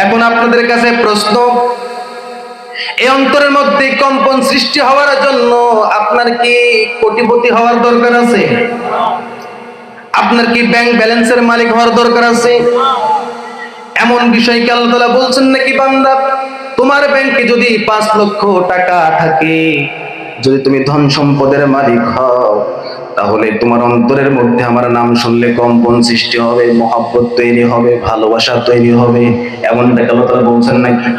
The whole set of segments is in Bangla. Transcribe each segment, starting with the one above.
এখন আপনাদের কাছে প্রশ্ন, এই অন্তরের মধ্যে কম্পন সৃষ্টি হওয়ার জন্য আপনার কি কোটিপতি হওয়ার দরকার আছে? আপনার কি ব্যাংক ব্যালেন্সের মালিক হওয়ার দরকার আছে? এমন বিষয় কি আল্লাহ তাআলা বলছেন নাকি বান্দা তোমার ব্যাংকে যদি 5 লক্ষ টাকা থাকে, যদি তুমি ধন সম্পদের মালিক হও, তাহলে তোমার অন্তরের মধ্যে আমার নাম শুনলে কম্পন সৃষ্টি হবে, মহব্বত তৈরি হবে, ভালোবাসা তৈরি হবে। এমনটা আল্লাহ তাআলা বলছেন নাকি?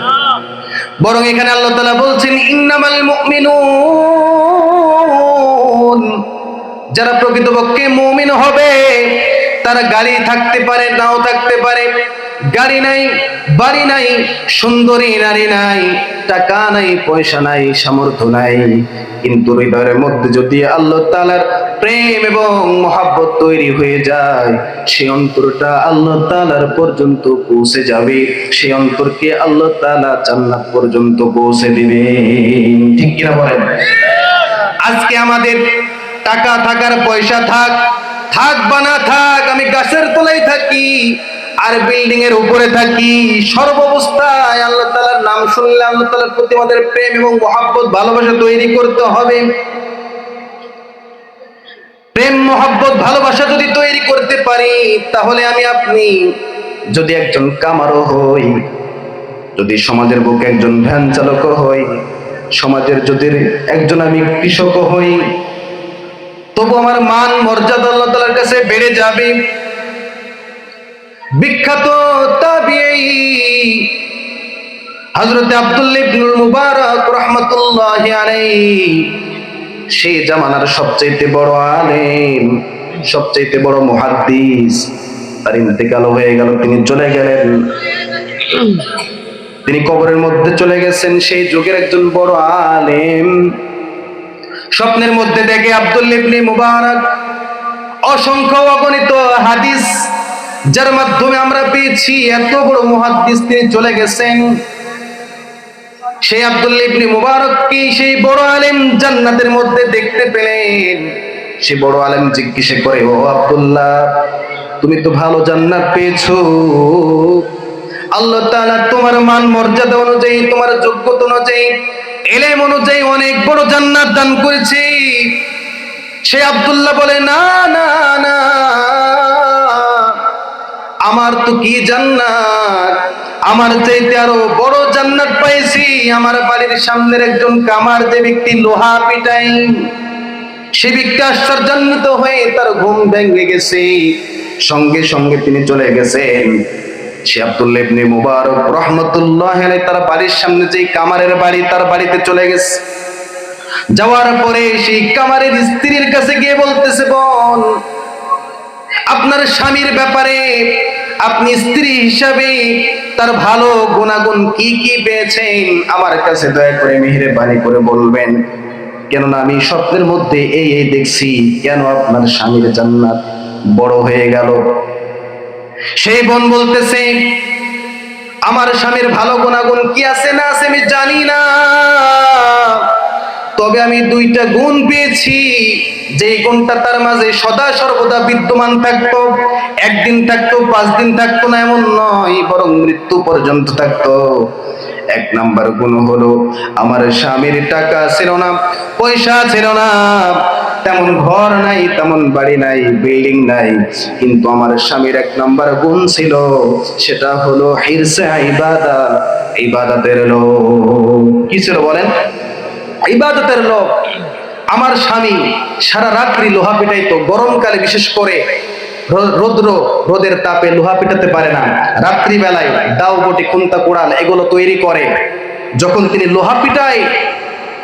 বরং এখানে আল্লাহ তাআলা বলছেন ইন্নামাল মুমিনুন, যারা প্রকৃতপক্ষে মুমিন হবে তারা গাড়ি থাকতে পারে, নাও থাকতে পারে, গাড়ি নাই, বাড়ি নাই, সুন্দরী নারী নাই, টাকা নাই, পয়সা নাই, সামর্থ্য নাই, কিন্তু হৃদয়ের মধ্যে যদি আল্লাহ তাআলার প্রেম এবং মহব্বত তৈরি হয়ে যায়, সেই অন্তরটা আল্লাহ তাআলার পর্যন্ত পৌঁছে যাবে, সেই অন্তরকে আল্লাহ তাআলা জান্নাত পর্যন্ত পৌঁছে দিবে। ঠিক কিনা বলেন? আজকে আমাদের টাকা থাকার, পয়সা থাক, থাক বা না থাক, আমি গাছের তলায় থাকি আর বিল্ডিং এর উপরে থাকি, সর্বাবস্থায় আল্লাহ তাআলার নাম শুনলে আল্লাহ তাআলার প্রতি আমাদের প্রেম এবং মহব্বত, ভালোবাসা তৈরি করতে হবে। প্রেম, মহব্বত, ভালোবাসা যদি তৈরি করতে পারি, তাহলে আমি আপনি যদি একজন কামারও হই, যদি সমাজের বুকে একজন ভ্যান চালক হই, সমাজের যদি একজন আমি কৃষক হই, তবু আমার মান মর্যাদা আল্লাহ তাআলার কাছে বেড়ে যাবে। বিখ্যাত তাবিঈ হযরত আব্দুল্লাহ ইবনুল মুবারক রাহমাতুল্লাহি আলাইহি, সেই জামানার সবচেয়ে বড় আলেম, সবচেয়ে বড় মুহাদ্দিস, তার ইন্তেকাল হয়ে গেল, তিনি চলে গেলেন, তিনি কবরের মধ্যে চলে গেছেন। সেই যুগের একজন বড় আলেম স্বপ্নের মধ্যে দেখে আব্দুল্লাহ ইবনে মুবারক অসংখ্য অগণিত হাদিস যার মাধ্যমে আমরা পেয়েছি এত বড় মুহাদ্দিস, তিনি চলে গেছেন। সেই আব্দুল্লাহ ইবনে মুবারক কি সেই বড় আলেম জান্নাতের মধ্যে দেখতে পেলেন। সেই বড় আলেম জিজ্ঞেস করে, ও আব্দুল্লাহ, তুমি তো ভালো জান্নাত পেয়েছো, আল্লাহ তাআলা তোমার মান মর্যাদা অনুযায়ী, তোমার যোগ্যতা অনুযায়ী, ইলম অনুযায়ী অনেক বড় জান্নাত দান করেছে। সে আব্দুল্লাহ বলে, না না না, আমার তো কি জান্নাত, আমার চাইতে আরো বড় জান্নাত পাইছি। আমার বাড়ির সামনের একজন কামার, যে ব্যক্তি লোহা পিটাই, সে ব্যক্তি আশ্চর্যান্বিত হয়ে তার ঘুম ভেঙে গেছে, সঙ্গে সঙ্গে তিনি চলে গেছেন। সে আব্দুল্লাহ ইবনে মুবারক রাহমাতুল্লাহি আলাইহি তার বাড়ির সামনে যে কামারের বাড়ি, তার বাড়িতে চলে গেছে। যাওয়ার পরে সেই কামারের স্ত্রীর কাছে গিয়ে বলতেছে, বোন, আপনার স্বামীর ব্যাপারে আপনি স্ত্রী হিসাবে তার ভালো গুণাগুণ কি কি পেয়েছেন, আমার কাছে দয়া করে মেহেরবানি করে বলবেন, কেননা আমি স্বপ্নের মধ্যে এই দেখছি, কেন আপনার স্বামীর জান্নাত বড় হয়ে গেল। সেই বোন বলতেছে, আমার স্বামীর ভালো গুণাগুণ কি আছে না আছে আমি জানি না, তবে আমি 2টা গুণ পেয়েছি, যে গুণটা তার মাঝে সদা সর্বদা বিদ্যমান থাকতো, একদিন থাকতো, 5 দিন থাকতো না এমন নয়, বরং মৃত্যু পর্যন্ত থাকতো। 1 নাম্বার গুণ হলো, আমার স্বামীর টাকা ছিল না, পয়সা ছিল না, তেমন ঘর নাই, তেমন বাড়ি নাই, বিল্ডিং নাই, কিন্তু আমার স্বামীর 1 নাম্বার গুণ ছিল, সেটা হলো হিরসে ইবাদত, ইবাদতের লোভ। কি ছিল বলেন? ইবাদতের লোভ। আমার স্বামী সারা রাত্রি লোহা পিটাইতো, গরমকালে বিশেষ করে রোদের তাপে লোহা পিটাতে পারে না, রাত্রি বেলায় দাও বটি, খুন্তা, কোড়াল এগুলো তৈরি করে। যখন তিনি লোহা পিটায়,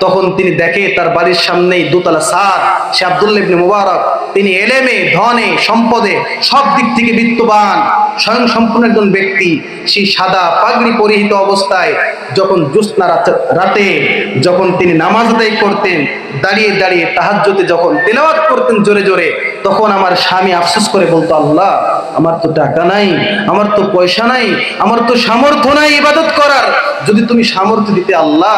তখন তিনি দেখে তার বাড়ির সামনেই 2 তলা ছাদ। সে আব্দুল্লাহ ইবনে মুবারক, তিনি এলেমে, ধনে, সম্পদে সব দিক থেকে বিত্তবান, স্বয়ং সম্পূর্ণ একজন ব্যক্তি। সেই সাদা পাগড়ি পরিহিত অবস্থায় যখন জ্যোৎস্না রাতে যখন তিনি নামাজ আদায় করতেন, দাঁড়িয়ে দাঁড়িয়ে তাহাজ্জুদে যখন তেলাওয়াত করতেন জোরে জোরে, তখন আমার স্বামী আফসোস করে বলতো, আল্লাহ, আমার তো টাকা নাই, আমার তো পয়সা নাই, আমার তো সামর্থ্য নাই ইবাদত করার, যদি তুমি সামর্থ্য দিতে আল্লাহ,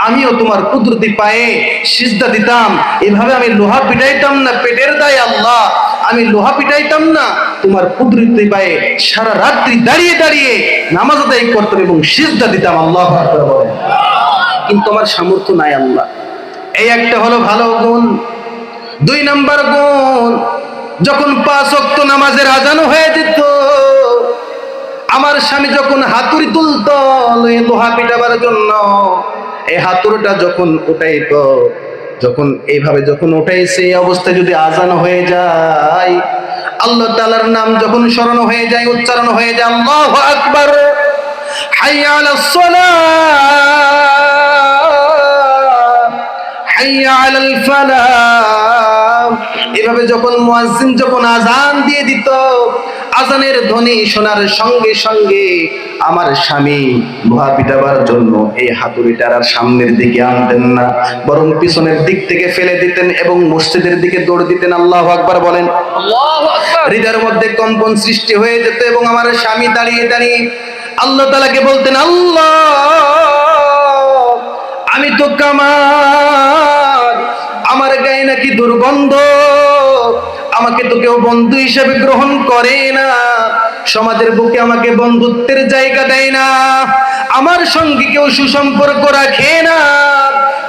আমিও তোমার কুদরতি পায়ে সিজদা দিতাম, এভাবে আমি লোহা পিটাইতাম না পেটের দায়ে আল্লাহ আমি লোহা পিটাইতাম না, তোমার কুদরতি পায়ে সারা রাত্রি দাঁড়িয়ে দাঁড়িয়ে নামাজ আদায় করতাম এবং সিজদা দিতাম। আল্লাহু আকবার বলেন। কিন্তু আমার সামর্থ্য নাই আল্লাহ। এই একটা হলো ভালো গুণ। 2 নাম্বার গুণ, যখন 5 ওয়াক্ত নামাজের আজান হয়ে যেত, আমার স্বামী যখন হাতুড়ি তুলত লোহা পিটাবার জন্য, এই হাতুড়িটা যখন উঠাইতো, যখন এইভাবে যখন উঠাইছে, এই অবস্থায় যদি আজান হয়ে যায়, আল্লাহ তাআলার নাম যখন স্মরণ হয়ে যায়, উচ্চারণ হয়ে যায়, আল্লাহু আকবার, হাইয়া আলাস সালাহ, হাইয়া আলাল ফালাহ, এভাবে যখন মুয়াজ্জিন যখন আজান দিয়ে দিত, আজানের ধ্বনি শোনার সঙ্গে সঙ্গে আমার স্বামী লোহা পিটাবার জন্য এই হাতুড়িটার আর সামনের দিকে আনতেন না, বরং পিছনের দিক থেকে ফেলে দিতেন এবং মসজিদের দিকে দৌড় দিতেন। আল্লাহু আকবার বলেন। আল্লাহু আকবার। হৃদয়ের মধ্যে কম্পন সৃষ্টি হয়ে যেত এবং আমার স্বামী দাঁড়িয়ে দাঁড়িয়ে আল্লাহ তাআলাকে বলতেন, আল্লাহ আমি তো কামার, আমার গায়ে নাকি দুর্গন্ধ, আমাকে তো কেউ বন্ধু হিসেবে গ্রহণ করে না, সমাজের বুকে আমাকে বন্ধুত্বের জায়গা দেয় না, আমার সঙ্গে কেউ সুসম্পর্ক রাখে না,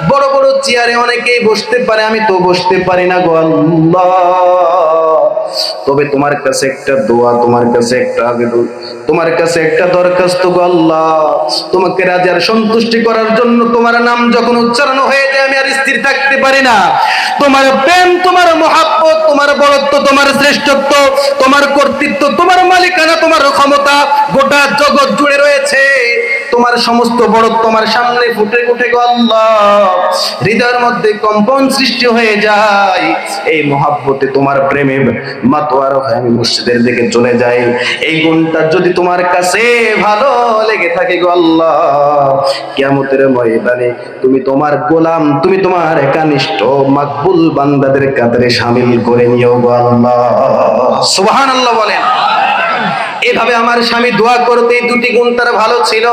বড় বড় চেয়ারে অনেকেই বসতে পারে, আমি তো বসতে পারি না গো আল্লাহ। তবে তোমার কাছে একটা দোয়া, তোমার কাছে একটা আবেদন, তোমার কাছে একটা দরখাস্ত গো আল্লাহ, তোমাকে রাজি আর সন্তুষ্টি করার জন্য তোমার নাম যখন উচ্চারণ হয়ে যায় আমি আর স্থির থাকতে পারি না। তোমার প্রেম, তোমার মহাব্বত, তোমার বড়ত্ব, তোমার শ্রেষ্ঠত্ব, তোমার কর্তৃত্ব, তোমার মালিকানা, তোমার ক্ষমতা গোটা জগৎ জুড়ে রয়েছে, তোমার সমস্ত বড়ত্ব আমার সামনে ফুটে উঠে গো আল্লাহ, হৃদয়ের মধ্যে কম্পন সৃষ্টি হয়ে যায়, এই মহাব্বতে তোমার প্রেমে মাতোয়ারা হয়ে আমি মসজিদের দিকে চলে যাই। এই গুণটা যদি তোমার কাছে ভালো লেগে থাকে গো আল্লাহ, কিয়ামতের ময়দানে তুমি তোমার গোলাম, তুমি তোমার একনিষ্ঠ মাকবুল বান্দাদের কাতারে শামিল করে নিও গো আল্লাহ। সুবহানাল্লাহ বলেন। এভাবে আমার স্বামী দোয়া করতে, 2টি গুণ তার ভালো ছিল।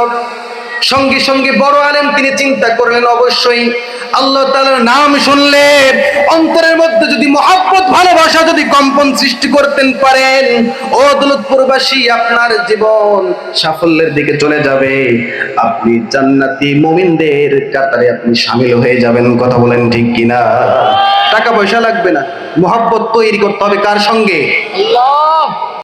সঙ্গে সঙ্গে বড় আলেম তিনি চিন্তা করলেন, অবশ্যই আল্লাহ তাআলার নাম শুনলে অন্তরের মধ্যে যদি মহব্বত, ভালোবাসা যদি কম্পন সৃষ্টি করতেন পারেন, ও দৌলতপুরবাসী আপনার জীবন সাফল্যের দিকে চলে যাবে, আপনি জান্নাতি মুমিনদের কাতারে আপনি শামিল হয়ে যাবেন। কথা বলেন ঠিক কিনা? টাকা পয়সা লাগবে না, মহব্বত তৈরি করতে হবে কার সঙ্গে? আল্লাহ।